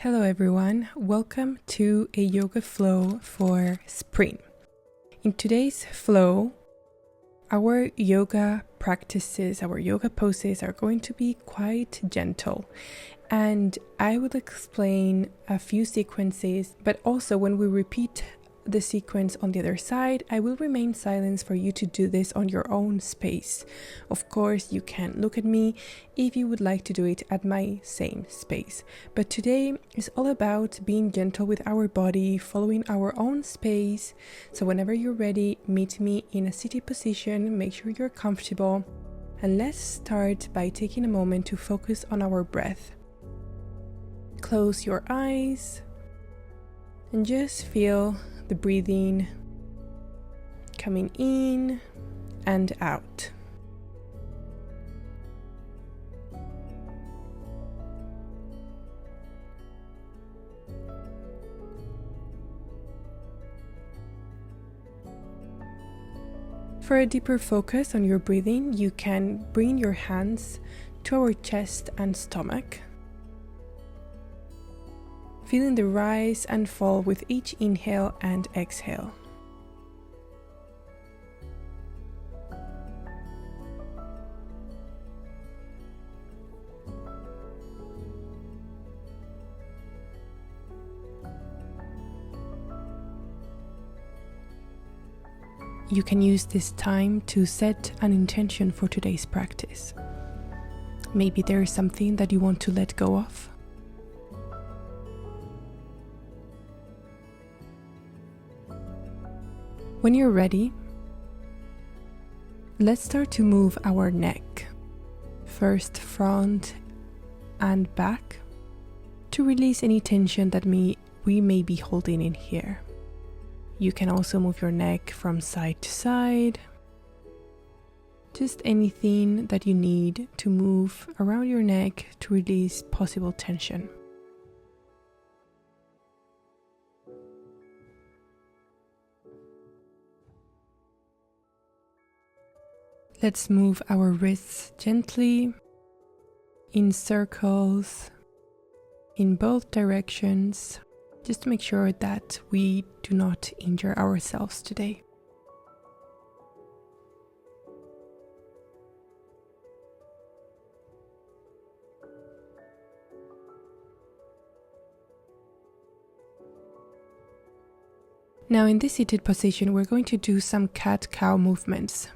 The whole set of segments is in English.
Hello everyone, welcome to a yoga flow for spring. In today's flow, our yoga practices, our yoga poses are going to be quite gentle, and I will explain a few sequences, but also when we repeat the sequence on the other side, I will remain silent for you to do this on your own space. Of course, you can look at me if you would like to do it at my same space. But today is all about being gentle with our body, following our own space. So whenever you're ready, meet me in a seated position, make sure you're comfortable. And let's start by taking a moment to focus on our breath. Close your eyes and just feel the breathing coming in and out. For a deeper focus on your breathing, you can bring your hands to our chest and stomach, feeling the rise and fall with each inhale and exhale. You can use this time to set an intention for today's practice. Maybe there is something that you want to let go of. When you're ready, let's start to move our neck, first front and back, to release any tension that we may be holding in here. You can also move your neck from side to side, just anything that you need to move around your neck to release possible tension. Let's move our wrists gently in circles in both directions, just to make sure that we do not injure ourselves today. Now in this seated position, we're going to do some cat-cow movements.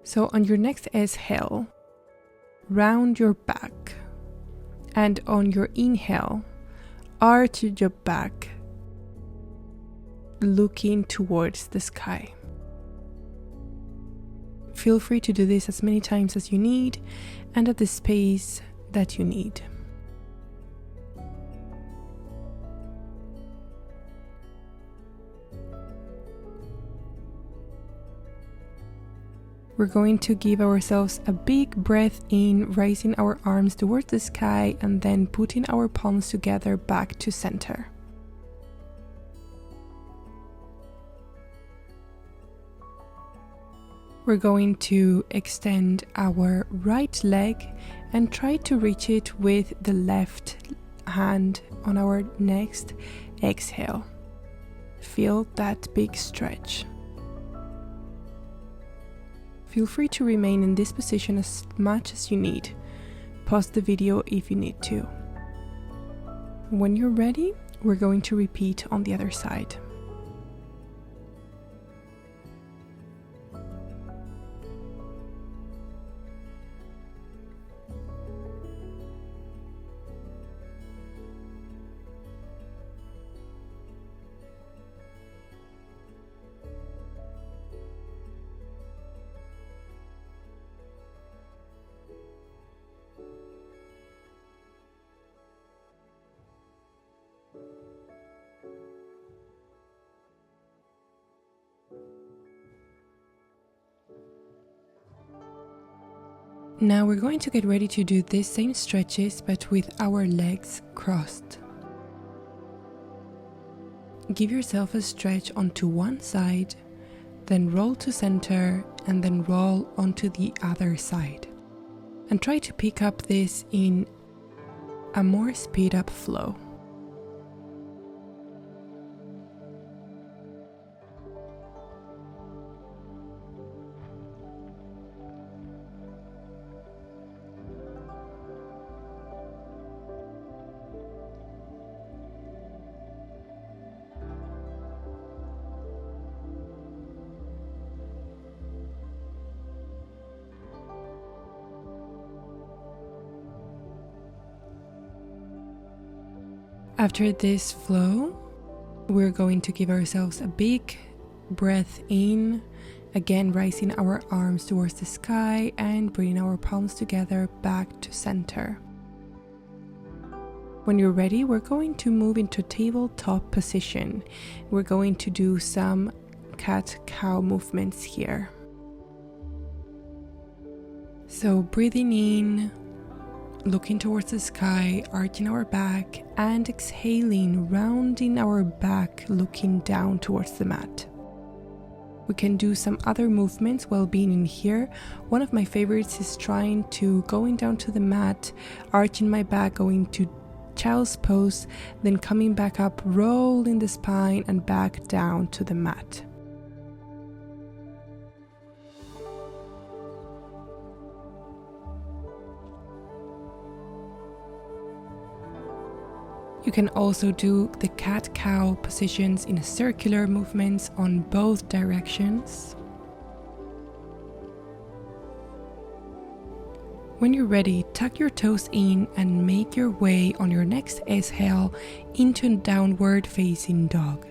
So on your next exhale, round your back, and on your inhale, arch your back, looking towards the sky. Feel free to do this as many times as you need and at the space that you need. We're going to give ourselves a big breath in, raising our arms towards the sky and then putting our palms together back to center. We're going to extend our right leg and try to reach it with the left hand on our next exhale. Feel that big stretch. Feel free to remain in this position as much as you need. Pause the video if you need to. When you're ready, we're going to repeat on the other side. Now we're going to get ready to do these same stretches but with our legs crossed. Give yourself a stretch onto one side, then roll to center and then roll onto the other side. And try to pick up this in a more speed up flow. After this flow, we're going to give ourselves a big breath in, again rising our arms towards the sky and bringing our palms together back to center. When you're ready, we're going to move into tabletop position. We're going to do some cat-cow movements here. So breathing in, looking towards the sky, arching our back, and exhaling, rounding our back, looking down towards the mat. We can do some other movements while being in here. One of my favorites is trying to going down to the mat, arching my back, going to child's pose, then coming back up, rolling the spine and back down to the mat. You can also do the cat-cow positions in circular movements on both directions. When you're ready, tuck your toes in and make your way on your next exhale into a downward facing dog.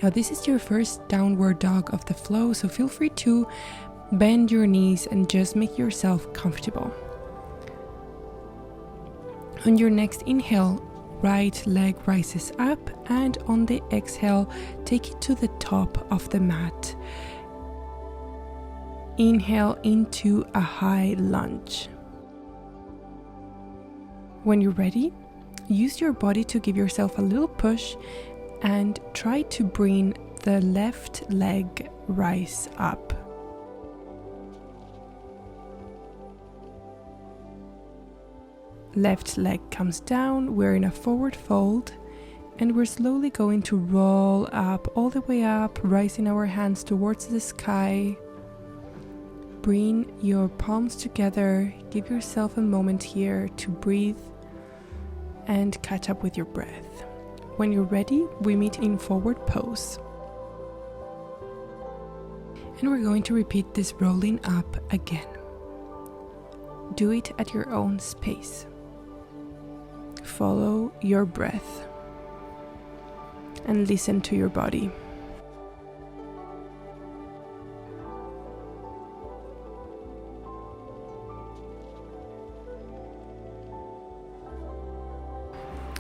Now this is your first downward dog of the flow, so feel free to bend your knees and just make yourself comfortable. On your next inhale, right leg rises up, and on the exhale, take it to the top of the mat. Inhale into a high lunge. When you're ready, use your body to give yourself a little push and try to bring the left leg rise up. Left leg comes down, we're in a forward fold, and we're slowly going to roll up, all the way up, rising our hands towards the sky. Bring your palms together, give yourself a moment here to breathe and catch up with your breath. When you're ready, we meet in forward pose. And we're going to repeat this rolling up again. Do it at your own pace. Follow your breath and listen to your body.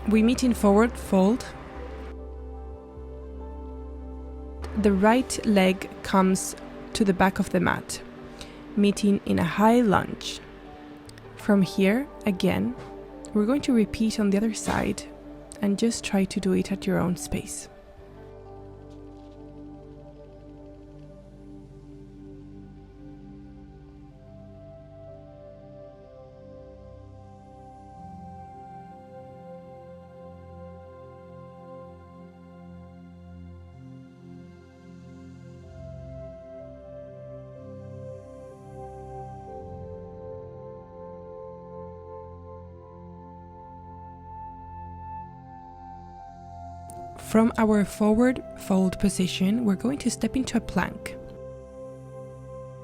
We meet in forward fold. The right leg comes to the back of the mat, meeting in a high lunge. From here, again, we're going to repeat on the other side and just try to do it at your own pace. From our forward fold position, we're going to step into a plank.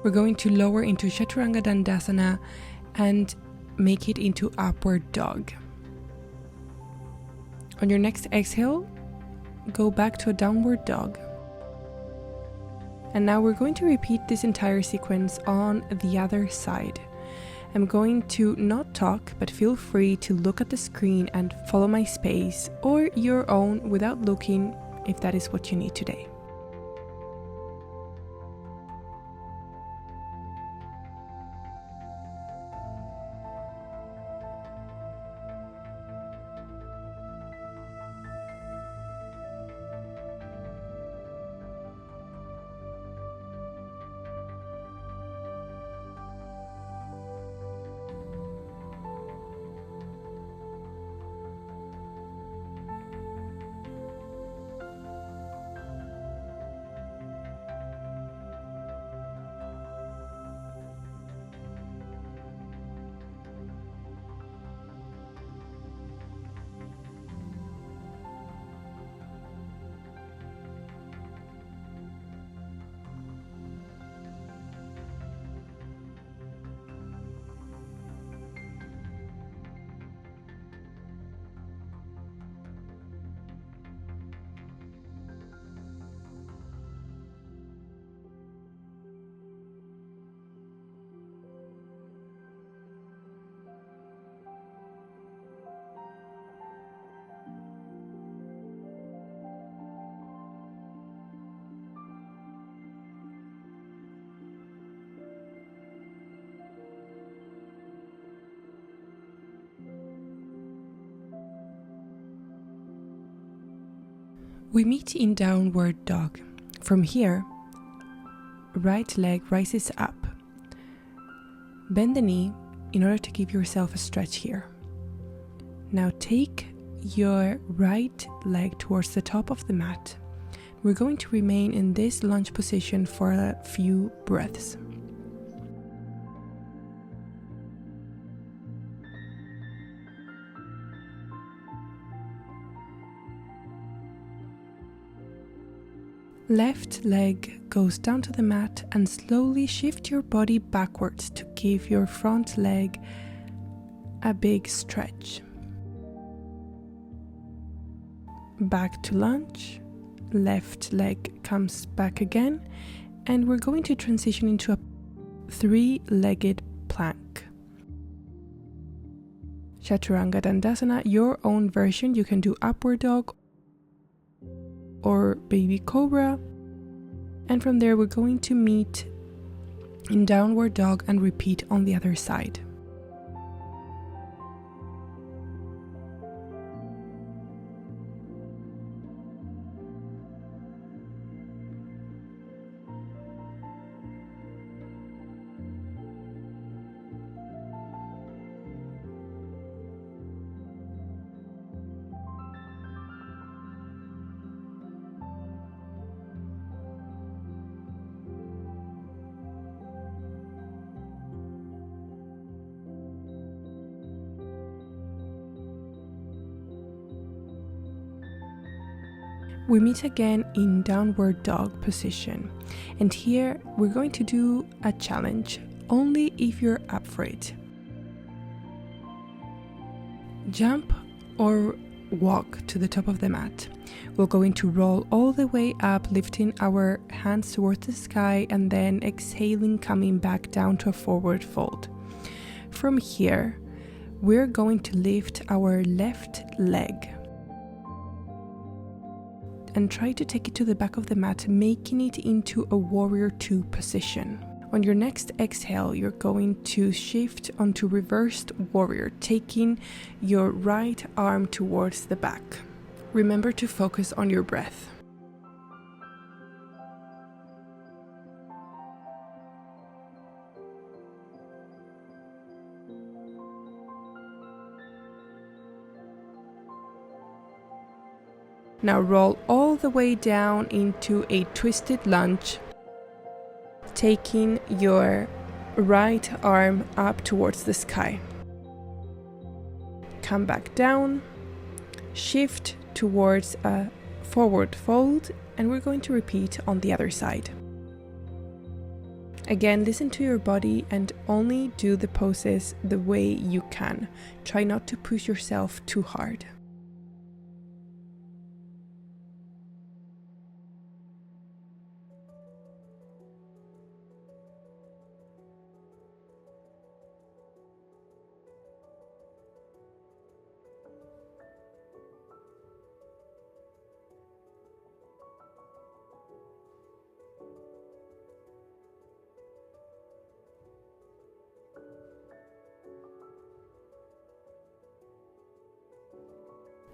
We're going to lower into Chaturanga Dandasana and make it into upward dog. On your next exhale, go back to a downward dog. And now we're going to repeat this entire sequence on the other side. I'm going to not talk, but feel free to look at the screen and follow my space or your own without looking if that is what you need today. We meet in downward dog. From here, right leg rises up. Bend the knee in order to give yourself a stretch here. Now take your right leg towards the top of the mat. We're going to remain in this lunge position for a few breaths. Left leg goes down to the mat and slowly shift your body backwards to give your front leg a big stretch. Back to lunge, left leg comes back again, and we're going to transition into a three-legged plank. Chaturanga Dandasana, your own version. You can do upward dog or baby cobra, and from there we're going to meet in downward dog and repeat on the other side. We meet again in downward dog position, and here we're going to do a challenge only if you're up for it. Jump or walk to the top of the mat. We're going to roll all the way up, lifting our hands towards the sky and then exhaling, coming back down to a forward fold. From here, we're going to lift our left leg and try to take it to the back of the mat, making it into a warrior two position. On your next exhale, you're going to shift onto reversed warrior, taking your right arm towards the back. Remember to focus on your breath. Now roll all the way down into a twisted lunge, taking your right arm up towards the sky. Come back down, shift towards a forward fold, and we're going to repeat on the other side. Again, listen to your body and only do the poses the way you can. Try not to push yourself too hard.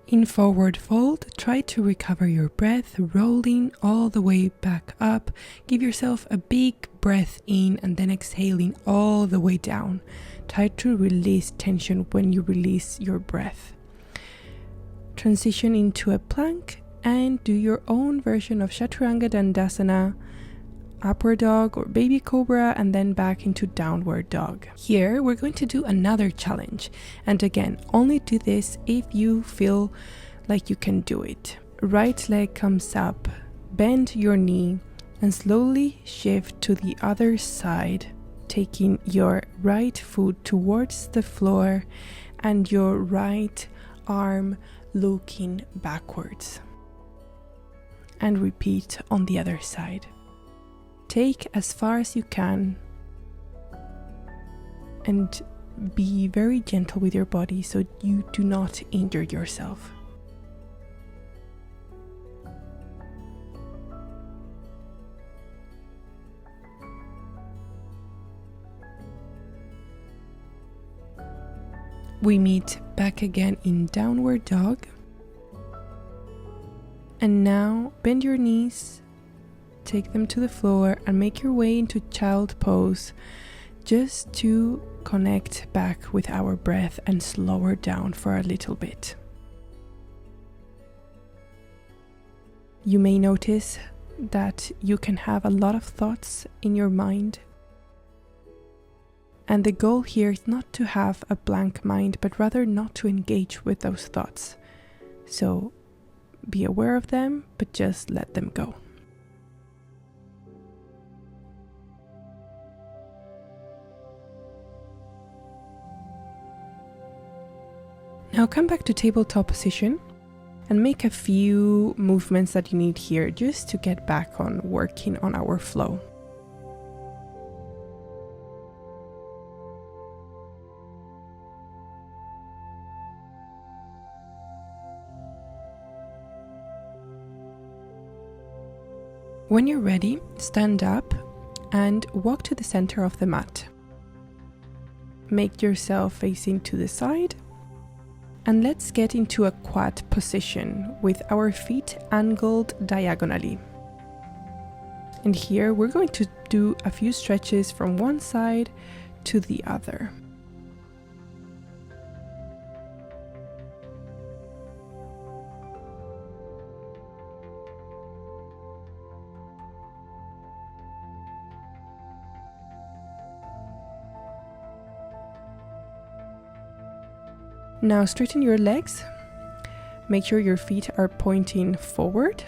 In forward fold, try to recover your breath, rolling all the way back up. Give yourself a big breath in and then exhaling all the way down. Try to release tension when you release your breath. Transition into a plank and do your own version of Chaturanga Dandasana, upward dog or baby cobra, and then back into downward dog. Here we're going to do another challenge, and again, only do this if you feel like you can do it. Right leg comes up, bend your knee and slowly shift to the other side, taking your right foot towards the floor and your right arm looking backwards. And repeat on the other side. Take as far as you can and be very gentle with your body so you do not injure yourself. We meet back again in downward dog. And now bend your knees, take them to the floor, and make your way into child pose, just to connect back with our breath and slow her down for a little bit. You may notice that you can have a lot of thoughts in your mind. And the goal here is not to have a blank mind, but rather not to engage with those thoughts. So be aware of them, but just let them go. Now come back to tabletop position and make a few movements that you need here just to get back on working on our flow. When you're ready, stand up and walk to the center of the mat. Make yourself facing to the side. And let's get into a quad position with our feet angled diagonally. And here we're going to do a few stretches from one side to the other. Now straighten your legs, make sure your feet are pointing forward,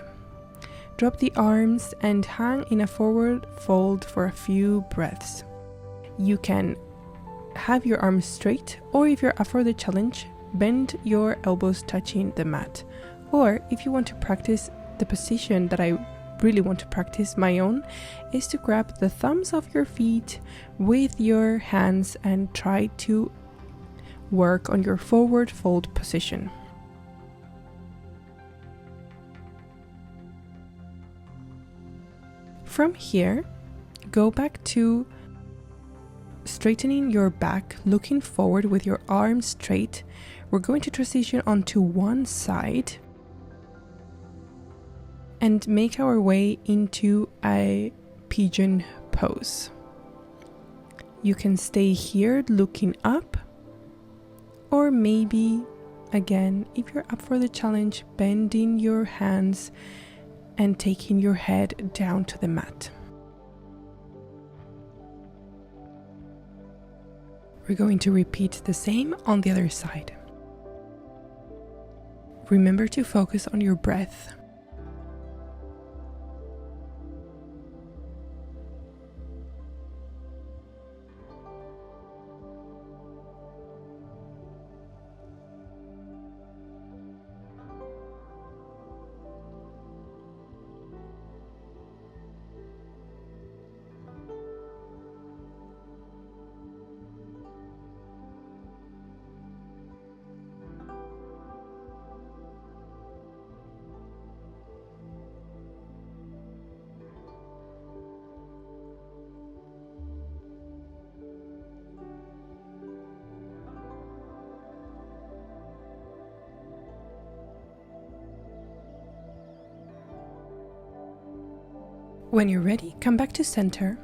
drop the arms and hang in a forward fold for a few breaths. You can have your arms straight, or if you're up for the challenge, bend your elbows touching the mat. Or if you want to practice the position that I really want to practice, my own, is to grab the thumbs of your feet with your hands and try to work on your forward fold position. From here, go back to straightening your back, looking forward with your arms straight. We're going to transition onto one side and make our way into a pigeon pose. You can stay here looking up, or maybe, again, if you're up for the challenge, bending your hands and taking your head down to the mat. We're going to repeat the same on the other side. Remember to focus on your breath. When you're ready, come back to center.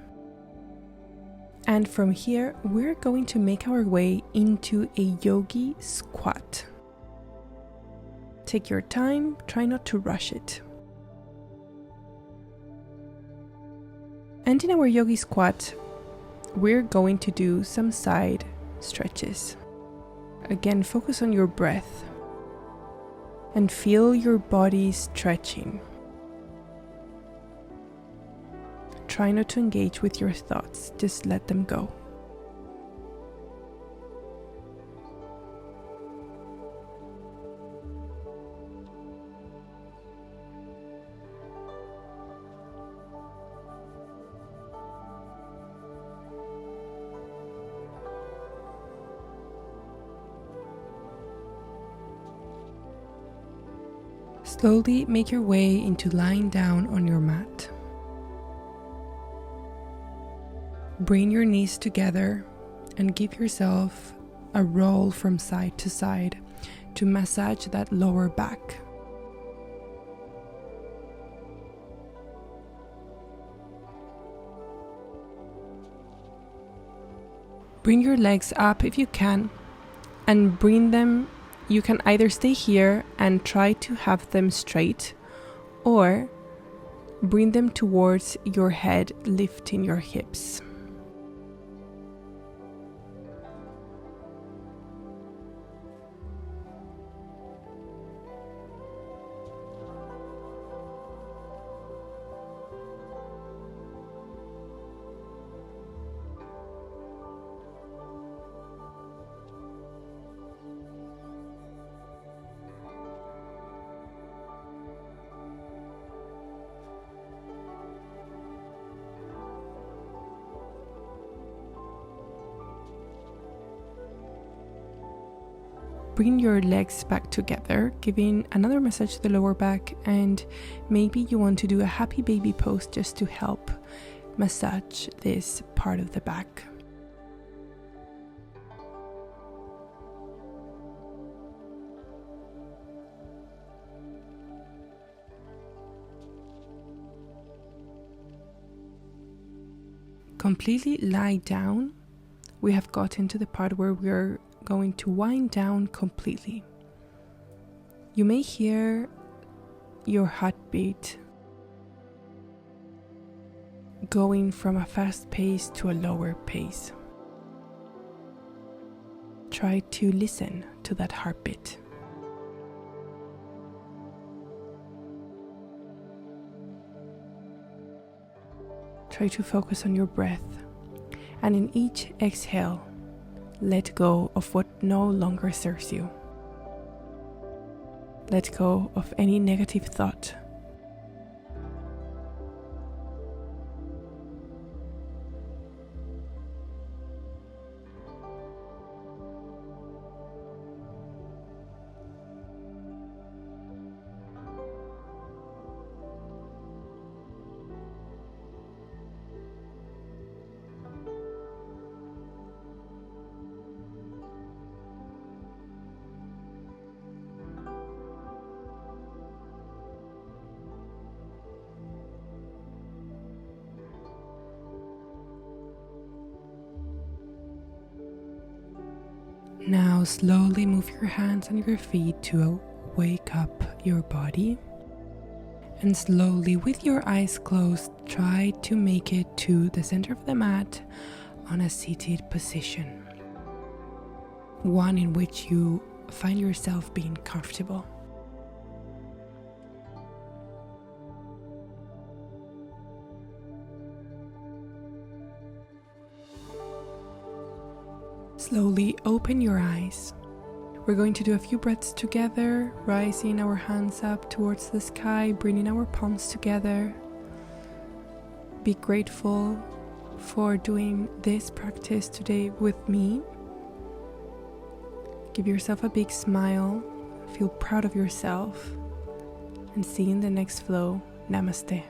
And from here, we're going to make our way into a yogi squat. Take your time, try not to rush it. And in our yogi squat, we're going to do some side stretches. Again, focus on your breath and feel your body stretching. Try not to engage with your thoughts, just let them go. Slowly make your way into lying down on your mat. Bring your knees together and give yourself a roll from side to side to massage that lower back. Bring your legs up if you can, and bring them. You can either stay here and try to have them straight, or bring them towards your head, lifting your hips. Bring your legs back together, giving another massage to the lower back, and maybe you want to do a happy baby pose just to help massage this part of the back. Completely lie down. We have gotten to the part where we're going to wind down completely. You may hear your heartbeat going from a fast pace to a lower pace. Try to listen to that heartbeat. Try to focus on your breath, and in each exhale, let go of what no longer serves you. Let go of any negative thought. Now slowly move your hands and your feet to wake up your body. And slowly, with your eyes closed, try to make it to the center of the mat on a seated position. One in which you find yourself being comfortable. Slowly open your eyes. We're going to do a few breaths together, rising our hands up towards the sky, bringing our palms together. Be grateful for doing this practice today with me. Give yourself a big smile, feel proud of yourself, and see you in the next flow. Namaste.